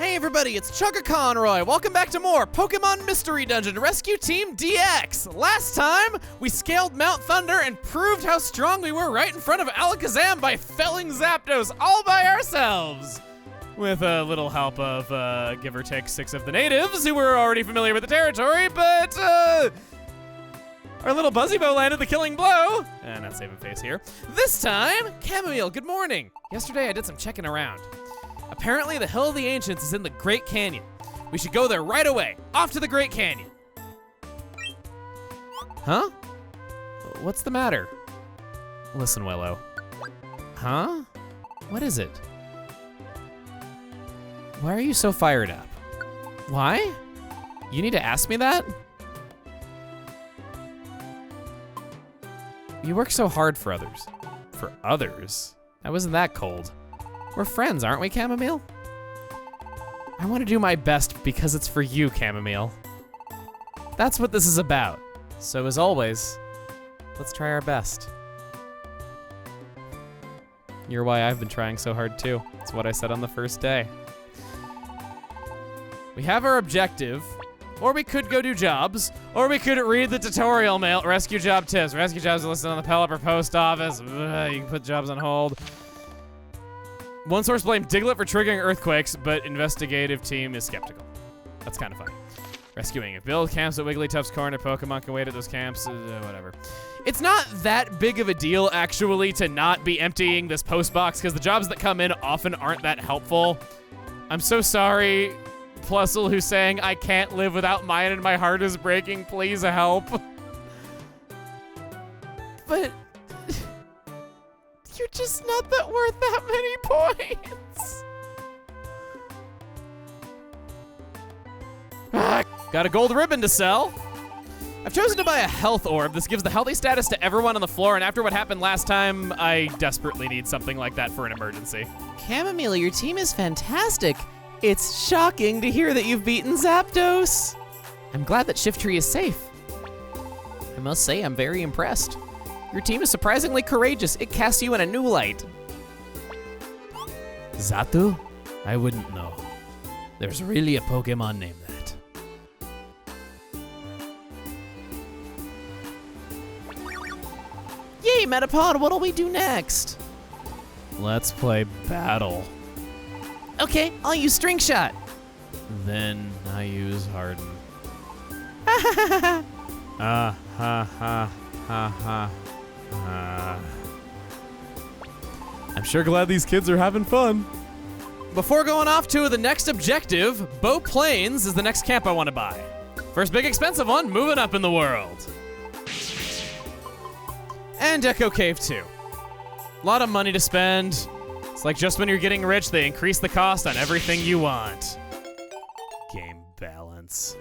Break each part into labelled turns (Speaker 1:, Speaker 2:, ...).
Speaker 1: Hey everybody, it's Chugga Conroy. Welcome back to more Pokemon Mystery Dungeon Rescue Team DX. Last time, we scaled Mount Thunder and proved how strong we were right in front of Alakazam by felling Zapdos all by ourselves. With a little help of, give or take 6 of the natives who were already familiar with the territory, but, our little Buzzybo landed the killing blow. And not saving face here. This time, Chamomile, good morning. Yesterday I did some checking around. Apparently the Hill of the Ancients is in the Great Canyon. We should go there right away. Off to the Great Canyon. Huh? What's the matter? Listen, Willow. Huh? What is it? Why are you so fired up? Why? You need to ask me that? You work so hard for others. For others? I wasn't that cold. We're friends, aren't we, Chamomile? I want to do my best because it's for you, Chamomile. That's what this is about. So as always, let's try our best. You're why I've been trying so hard too. It's what I said on the first day. We have our objective, or we could go do jobs, or we could read the tutorial mail. Rescue job tips. Rescue jobs are listed on the Pelipper post office. Ugh, you can put jobs on hold. One source blamed Diglett for triggering earthquakes, but investigative team is skeptical. That's kind of funny. Rescuing. If build camps at Wigglytuff's corner, Pokemon can wait at those camps, whatever. It's not that big of a deal, actually, to not be emptying this post box, because the jobs that come in often aren't that helpful. I'm so sorry, Plusle, who's saying, I can't live without mine and my heart is breaking, please help. But you're just not that worth that many points. Got a gold ribbon to sell. I've chosen to buy a health orb. This gives the healthy status to everyone on the floor, and after what happened last time, I desperately need something like that for an emergency. Chamomile, your team is fantastic. It's shocking to hear that you've beaten Zapdos. I'm glad that Shiftry is safe. I must say, I'm very impressed. Your team is surprisingly courageous. It casts you in a new light. Zatu? I wouldn't know. There's really a Pokemon named that. Yay, Metapod, what'll we do next? Let's play battle. Okay, I'll use String Shot. Then I use Harden. Ha ha ha ha. I'm sure glad these kids are having fun. Before going off to the next objective, Bow Plains is the next camp I want to buy. First big expensive one, moving up in the world. And Echo Cave too. A lot of money to spend. It's like just when you're getting rich, they increase the cost on everything you want. Game balance.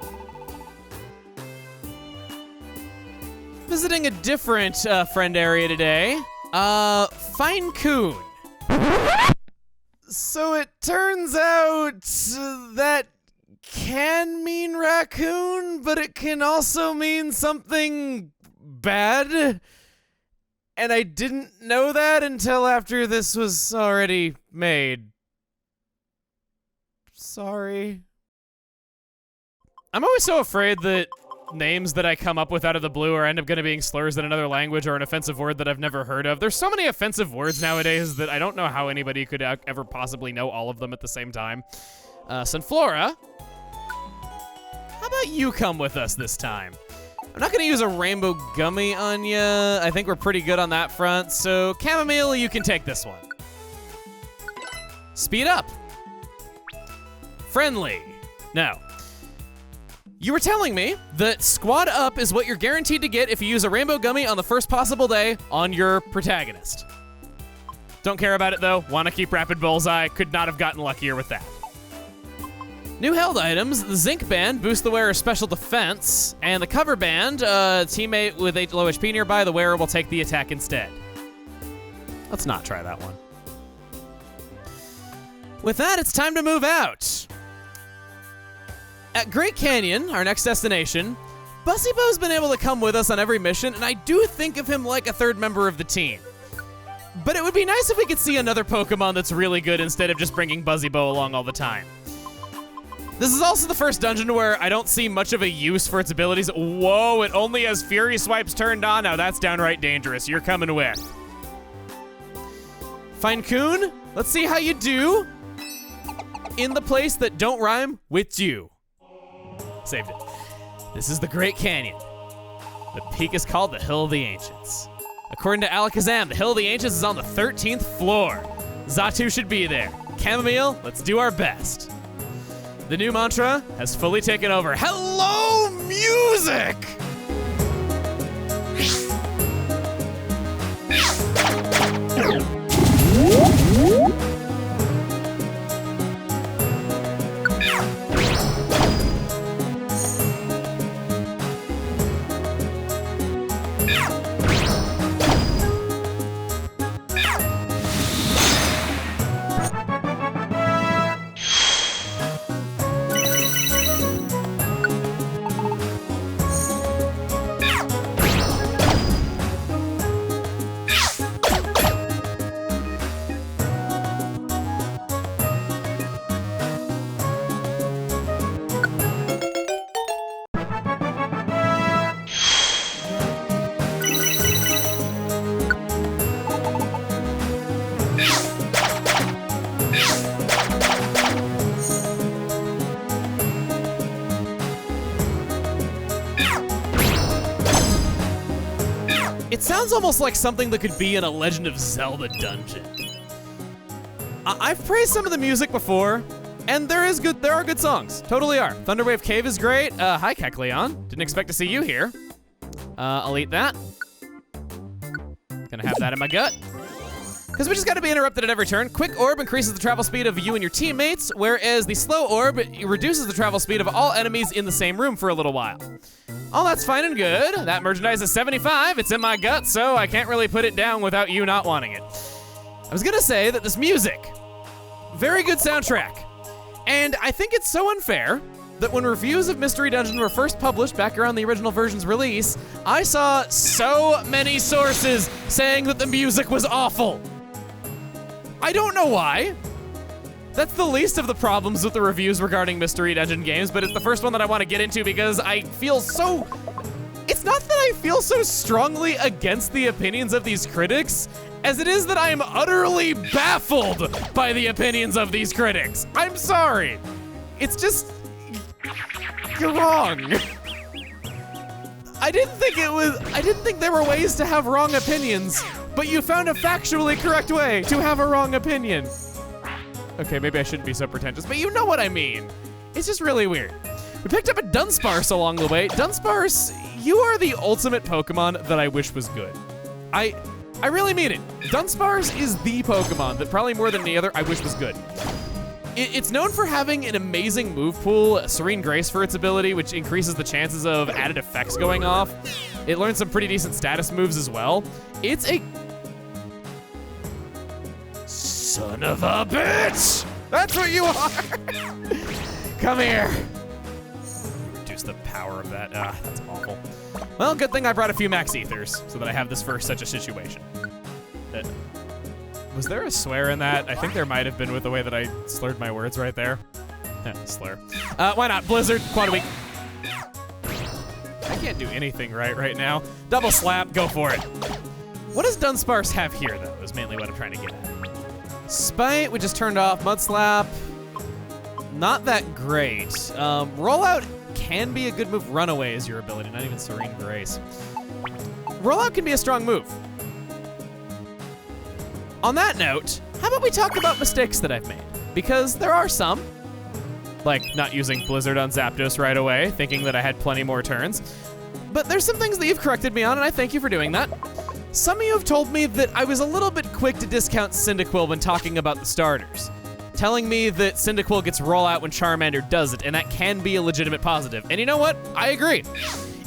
Speaker 1: Visiting a different friend area today. Fine Coon. So it turns out that can mean raccoon, but it can also mean something bad. And I didn't know that until after this was already made. Sorry. I'm always so afraid that names that I come up with out of the blue or end up gonna being slurs in another language or an offensive word that I've never heard of. There's so many offensive words nowadays that I don't know how anybody could ever possibly know all of them at the same time. Sunflora, how about you come with us this time? I'm not gonna use a rainbow gummy on ya. I think we're pretty good on that front, so Chamomile, you can take this one. Speed up. Friendly. No. You were telling me that Squad Up is what you're guaranteed to get if you use a rainbow gummy on the first possible day on your protagonist. Don't care about it though, wanna keep Rapid Bullseye, could not have gotten luckier with that. New held items, the Zinc Band boosts the wearer's special defense, and the Cover Band, teammate with a low HP nearby, the wearer will take the attack instead. Let's not try that one. With that, it's time to move out. At Great Canyon, our next destination, Buzzybo's been able to come with us on every mission, and I do think of him like a third member of the team. But it would be nice if we could see another Pokemon that's really good instead of just bringing Buzzybo along all the time. This is also the first dungeon where I don't see much of a use for its abilities. Whoa, it only has Fury Swipes turned on. Now that's downright dangerous. You're coming with. Fine Coon, let's see how you do in the place that don't rhyme with you. Saved it. This is the Great Canyon. The peak is called the Hill of the Ancients. According to Alakazam, the Hill of the Ancients is on the 13th floor. Xatu should be there. Chamomile, let's do our best. The new mantra has fully taken over. Hello, music! It sounds almost like something that could be in a Legend of Zelda dungeon. I've praised some of the music before, and there are good songs. Totally are. Thunderwave Cave is great. Hi, Kekleon. Didn't expect to see you here. I'll eat that. Gonna have that in my gut. Because we just gotta be interrupted at every turn. Quick Orb increases the travel speed of you and your teammates, whereas the Slow Orb reduces the travel speed of all enemies in the same room for a little while. Oh, that's fine and good. That merchandise is 75. It's in my gut, so I can't really put it down without you not wanting it. I was gonna say that this music, very good soundtrack. And I think it's so unfair that when reviews of Mystery Dungeon were first published back around the original version's release, I saw so many sources saying that the music was awful. I don't know why. That's the least of the problems with the reviews regarding Mystery Dungeon games, but it's the first one that I want to get into because I feel so... It's not that I feel so strongly against the opinions of these critics, as it is that I am utterly baffled by the opinions of these critics. I'm sorry. It's just... You're wrong. I didn't think there were ways to have wrong opinions, but you found a factually correct way to have a wrong opinion. Okay, maybe I shouldn't be so pretentious, but you know what I mean. It's just really weird. We picked up a Dunsparce along the way. Dunsparce, you are the ultimate Pokemon that I wish was good. I really mean it. Dunsparce is the Pokemon that probably more than any other I wish was good. It's known for having an amazing move pool, Serene Grace for its ability, which increases the chances of added effects going off. It learns some pretty decent status moves as well. It's a... Son of a bitch! That's what you are! Come here. Reduce the power of that. That's awful. Well, good thing I brought a few Max Ethers so that I have this for such a situation. Was there a swear in that? I think there might have been with the way that I slurred my words right there. Slur. Why not? Blizzard, Quad Week. I can't do anything right now. Double slap, go for it. What does Dunsparce have here, though, is mainly what I'm trying to get at. Spite, we just turned off. Mud Slap, not that great. Rollout can be a good move. Runaway is your ability, not even Serene Grace. Rollout can be a strong move. On that note, how about we talk about mistakes that I've made? Because there are some, like not using Blizzard on Zapdos right away, thinking that I had plenty more turns. But there's some things that you've corrected me on, and I thank you for doing that. Some of you have told me that I was a little bit quick to discount Cyndaquil when talking about the starters, telling me that Cyndaquil gets rollout when Charmander doesn't, and that can be a legitimate positive. And you know what? I agree.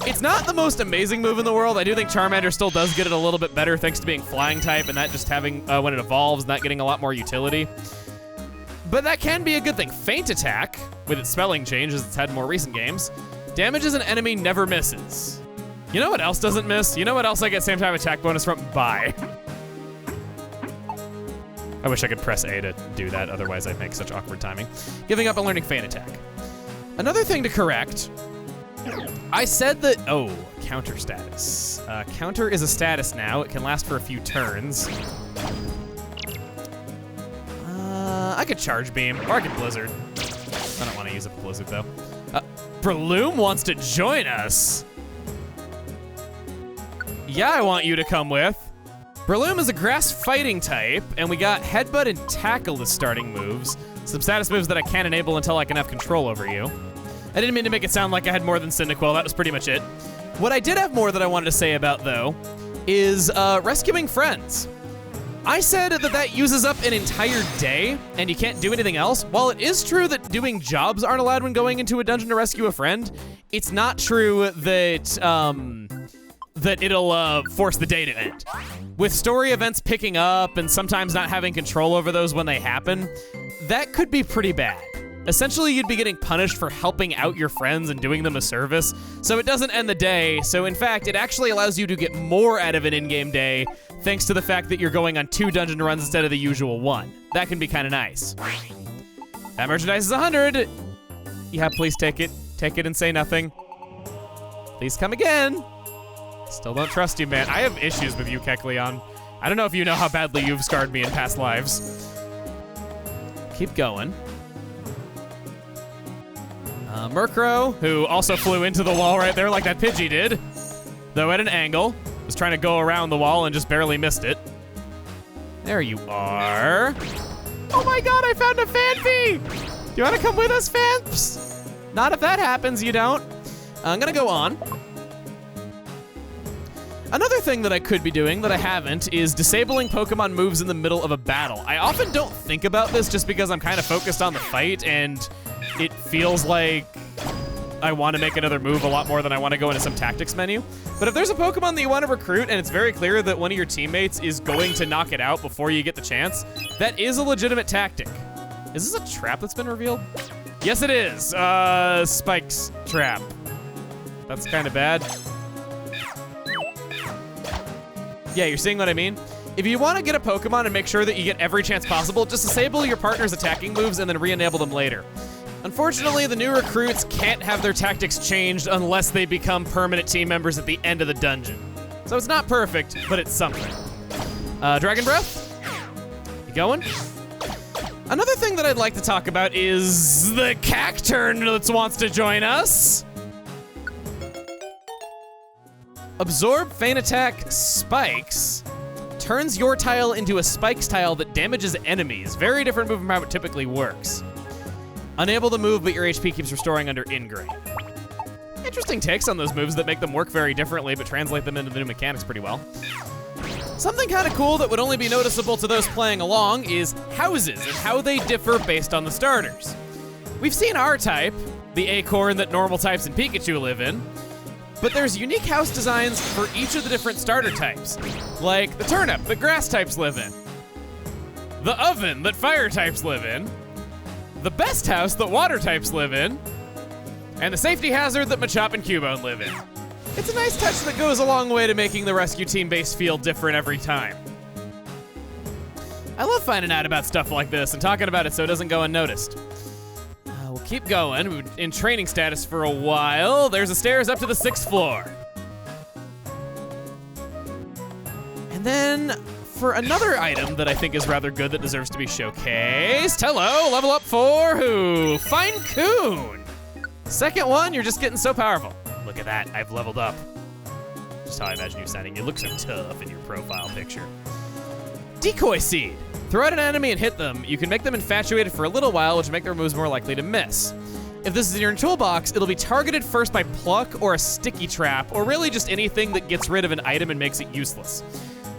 Speaker 1: It's not the most amazing move in the world. I do think Charmander still does get it a little bit better thanks to being flying type and that just having, when it evolves, not getting a lot more utility. But that can be a good thing. Feint Attack, with its spelling change as it's had in more recent games, damages an enemy never misses. You know what else doesn't miss? You know what else I get same type attack bonus from? Bye. I wish I could press A to do that, otherwise I'd make such awkward timing. Giving up and learning Feint Attack. Another thing to correct, I said that, oh, counter status. Counter is a status now. It can last for a few turns. I could charge beam, or I could blizzard. I don't want to use a blizzard though. Breloom wants to join us. Yeah, I want you to come with. Breloom is a grass fighting type, and we got Headbutt and Tackle as starting moves. Some status moves that I can't enable until I can have control over you. I didn't mean to make it sound like I had more than Cyndaquil. That was pretty much it. What I did have more that I wanted to say about, though, is rescuing friends. I said that uses up an entire day, and you can't do anything else. While it is true that doing jobs aren't allowed when going into a dungeon to rescue a friend, it's not true that that it'll force the day to end. With story events picking up and sometimes not having control over those when they happen, that could be pretty bad. Essentially, you'd be getting punished for helping out your friends and doing them a service, so it doesn't end the day. So in fact, it actually allows you to get more out of an in-game day, thanks to the fact that you're going on 2 dungeon runs instead of the usual 1. That can be kind of nice. That merchandise is 100. Yeah, please take it. Take it and say nothing. Please come again. Still don't trust you, man. I have issues with you, Kecleon. I don't know if you know how badly you've scarred me in past lives. Keep going. Murkrow, who also flew into the wall right there like that Pidgey did, though at an angle, was trying to go around the wall and just barely missed it. There you are. Oh my god, I found a Phanpy! Do you want to come with us, Phanps? Not if that happens, you don't. I'm gonna go on. Another thing that I could be doing that I haven't is disabling Pokemon moves in the middle of a battle. I often don't think about this just because I'm kind of focused on the fight and it feels like I want to make another move a lot more than I want to go into some tactics menu. But if there's a Pokemon that you want to recruit and it's very clear that one of your teammates is going to knock it out before you get the chance, that is a legitimate tactic. Is this a trap that's been revealed? Yes, it is. Spike's trap. That's kind of bad. Yeah, you're seeing what I mean? If you want to get a Pokemon and make sure that you get every chance possible, just disable your partner's attacking moves and then re-enable them later. Unfortunately, the new recruits can't have their tactics changed unless they become permanent team members at the end of the dungeon. So it's not perfect, but it's something. Dragon Breath? You going? Another thing that I'd like to talk about is the Cacturn that wants to join us. Absorb Feint Attack Spikes turns your tile into a Spikes tile that damages enemies. Very different move from how it typically works. Unable to move, but your HP keeps restoring under Ingrain. Interesting takes on those moves that make them work very differently, but translate them into the new mechanics pretty well. Something kind of cool that would only be noticeable to those playing along is houses and how they differ based on the starters. We've seen R-Type, the acorn that normal types and Pikachu live in, but there's unique house designs for each of the different starter types, like the turnip that grass types live in, the oven that fire types live in, the best house that water types live in, and the safety hazard that Machop and Cubone live in. It's a nice touch that goes a long way to making the rescue team base feel different every time. I love finding out about stuff like this and talking about it so it doesn't go unnoticed. We'll keep going. We've been in training status for a while. There's a stairs up to the 6th floor. And then for another item that I think is rather good that deserves to be showcased. Hello, level up for who? Fine Coon. Second one, you're just getting so powerful. Look at that, I've leveled up. Just how I imagine you sounding. You look so tough in your profile picture. Decoy Seed. Throw out an enemy and hit them. You can make them infatuated for a little while, which will make their moves more likely to miss. If this is in your toolbox, it'll be targeted first by Pluck or a Sticky Trap, or really just anything that gets rid of an item and makes it useless.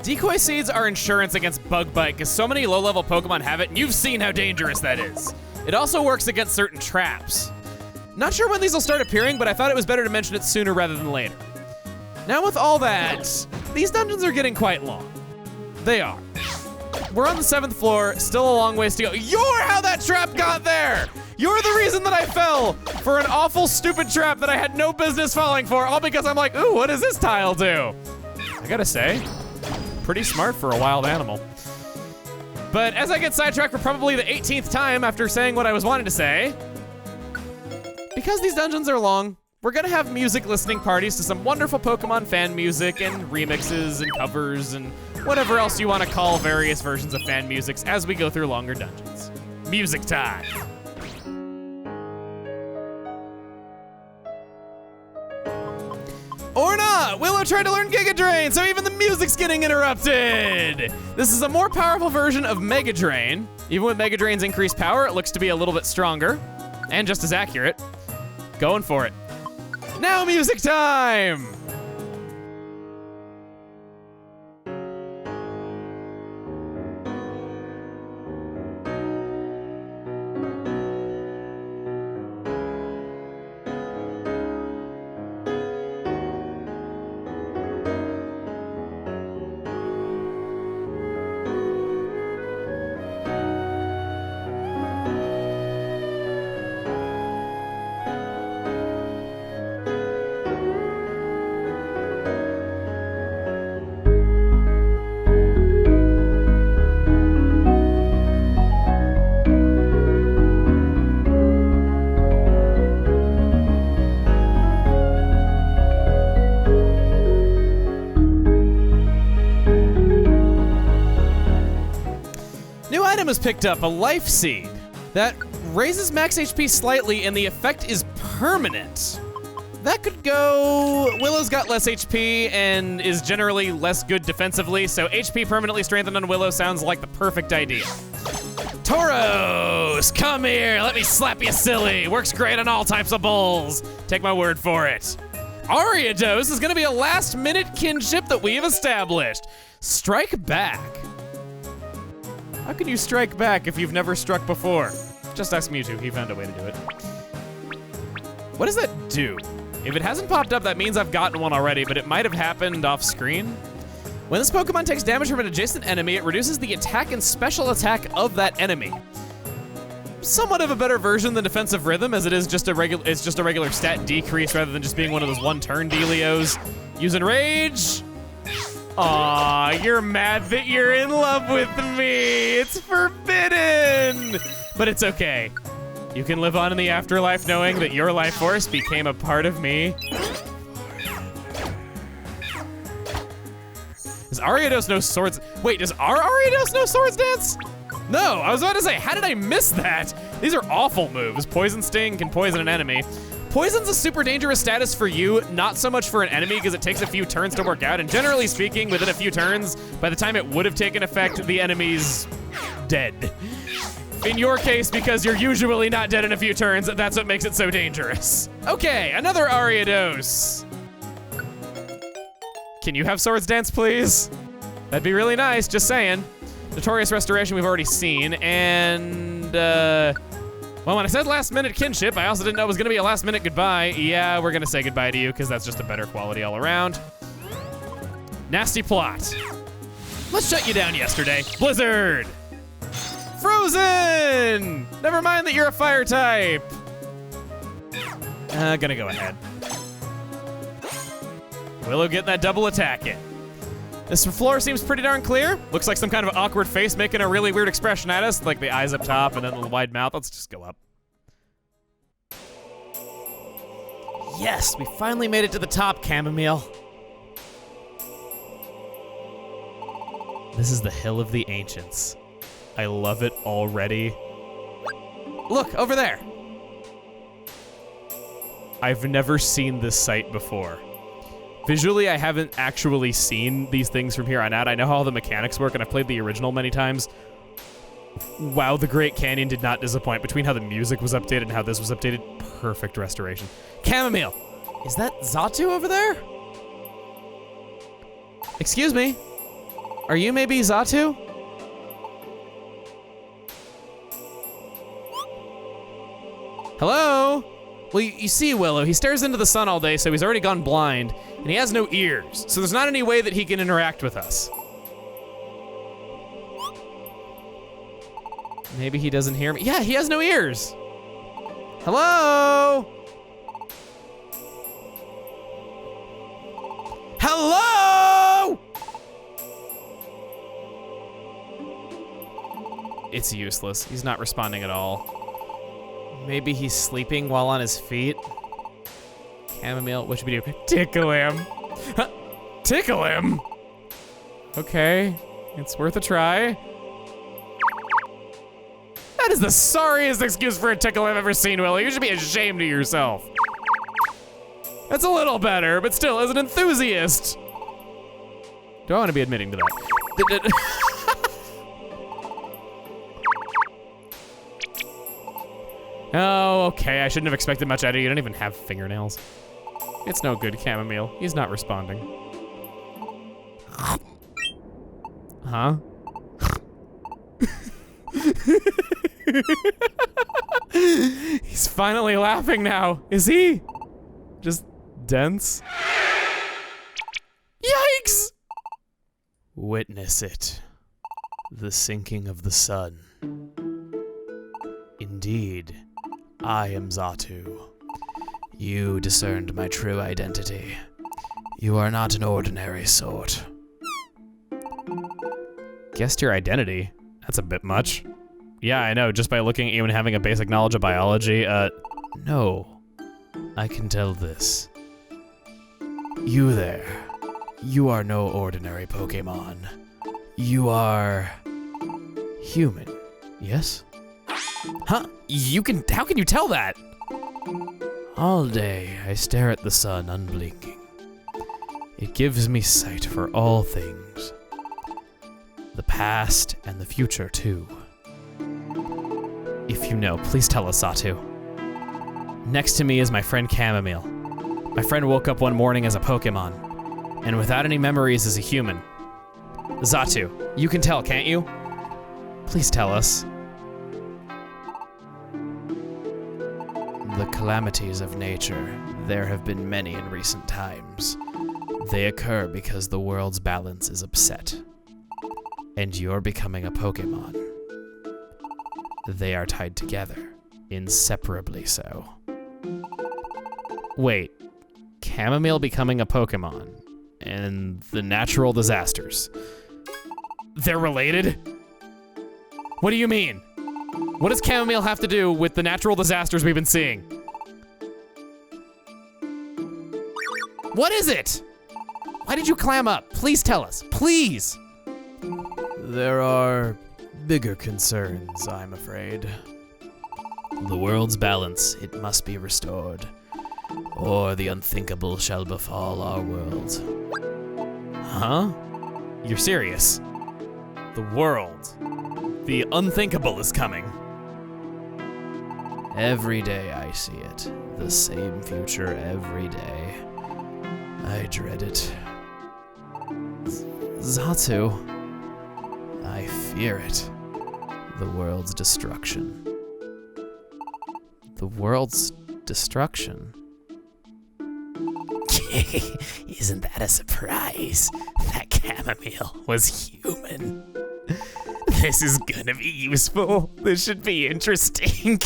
Speaker 1: Decoy Seeds are insurance against Bug Bite, because so many low-level Pokemon have it, and you've seen how dangerous that is. It also works against certain traps. Not sure when these will start appearing, but I thought it was better to mention it sooner rather than later. Now with all that, these dungeons are getting quite long. They are. We're on the 7th floor, still a long ways to go. You're how that trap got there! You're the reason that I fell for an awful, stupid trap that I had no business falling for, all because I'm like, ooh, what does this tile do? I gotta say, pretty smart for a wild animal. But as I get sidetracked for probably the 18th time after saying what I was wanting to say, because these dungeons are long, we're gonna have music listening parties to some wonderful Pokemon fan music and remixes and covers and whatever else you want to call various versions of fan musics as we go through longer dungeons. Music time. Or not! Willow tried to learn Giga Drain, so even the music's getting interrupted! This is a more powerful version of Mega Drain. Even with Mega Drain's increased power, it looks to be a little bit stronger and just as accurate. Going for it. Now music time! Was picked up a life seed that raises max HP slightly and the effect is permanent. That could go... Willow's got less HP and is generally less good defensively, so HP permanently strengthened on Willow sounds like the perfect idea. Tauros, come here, let me slap you silly. Works great on all types of bulls. Take my word for it. Ariados is gonna be a last minute kinship that we have established. Strike back. How can you strike back if you've never struck before? Just ask Mewtwo, he found a way to do it. What does that do? If it hasn't popped up, that means I've gotten one already, but it might have happened off screen. When this Pokemon takes damage from an adjacent enemy, it reduces the attack and special attack of that enemy. Somewhat of a better version than Defensive Rhythm, as it's just a regular stat decrease rather than just being one of those one-turn dealios. Using Rage. Aw, you're mad that you're in love with me. It's forbidden. But it's okay. You can live on in the afterlife knowing that your life force became a part of me. Does Ariados know swords? Wait, does our Ariados know swords dance? No, I was about to say, how did I miss that? These are awful moves. Poison Sting can poison an enemy. Poison's a super dangerous status for you, not so much for an enemy because it takes a few turns to work out, and generally speaking, within a few turns, by the time it would have taken effect, the enemy's dead. In your case, because you're usually not dead in a few turns, that's what makes it so dangerous. Okay, another Ariados. Can you have Swords Dance, please? That'd be really nice, just saying. Notorious Restoration we've already seen, and, well, when I said last minute kinship, I also didn't know it was gonna be a last minute goodbye. Yeah, we're gonna say goodbye to you because that's just a better quality all around. Nasty plot. Let's shut you down yesterday. Blizzard. Frozen. Never mind that you're a fire type. Gonna go ahead. Willow getting that double attack in. This floor seems pretty darn clear. Looks like some kind of awkward face making a really weird expression at us, like the eyes up top and then the wide mouth. Let's just go up. Yes, we finally made it to the top, Chamomile. This is the Hill of the Ancients. I love it already. Look, over there. I've never seen this site before. Visually, I haven't actually seen these things from here on out. I know how all the mechanics work, and I've played the original many times. Wow, the Great Canyon did not disappoint. Between how the music was updated and how this was updated, perfect restoration. Chamomile, is that Xatu over there? Excuse me, are you maybe Xatu? Hello? Well, you see, Willow, he stares into the sun all day, so he's already gone blind, and he has no ears, so there's not any way that he can interact with us. Maybe he doesn't hear me. Yeah, he has no ears. Hello? Hello? It's useless. He's not responding at all. Maybe he's sleeping while on his feet. Chamomile, what should we do? Tickle him. Huh. Tickle him? Okay, it's worth a try. That is the sorriest excuse for a tickle I've ever seen, Willie. You should be ashamed of yourself. That's a little better, but still, as an enthusiast. Do I want to be admitting to that? Oh, okay, I shouldn't have expected much out of you. You don't even have fingernails. It's no good, Chamomile. He's not responding. Huh? He's finally laughing now. Is he? Just dense? Yikes! Witness it. The sinking of the sun. Indeed, I am Xatu. You discerned my true identity. You are not an ordinary sort. Guessed your identity? That's a bit much. Yeah, I know, just by looking at you and having a basic knowledge of biology, no. I can tell this. You there. You are no ordinary Pokémon. You are... human, yes? Huh? How can you tell that? All day, I stare at the sun unblinking. It gives me sight for all things. The past and the future, too. If you know, please tell us, Xatu. Next to me is my friend Chamomile. My friend woke up one morning as a Pokémon, and without any memories as a human. Xatu, you can tell, can't you? Please tell us. The calamities of nature, there have been many in recent times. They occur because the world's balance is upset. And you're becoming a Pokémon. They are tied together, inseparably so. Wait, Chamomile becoming a Pokémon, and the natural disasters. They're related? What do you mean? What does Chamomile have to do with the natural disasters we've been seeing? What is it? Why did you clam up? Please tell us, please. There are bigger concerns, I'm afraid. The world's balance, it must be restored, or the unthinkable shall befall our world. Huh? You're serious? The world, the unthinkable is coming. Every day I see it, the same future every day. I dread it. Xatu, I fear it. The world's destruction. The world's destruction? Isn't that a surprise? That Chamomile was human. This is gonna be useful. This should be interesting.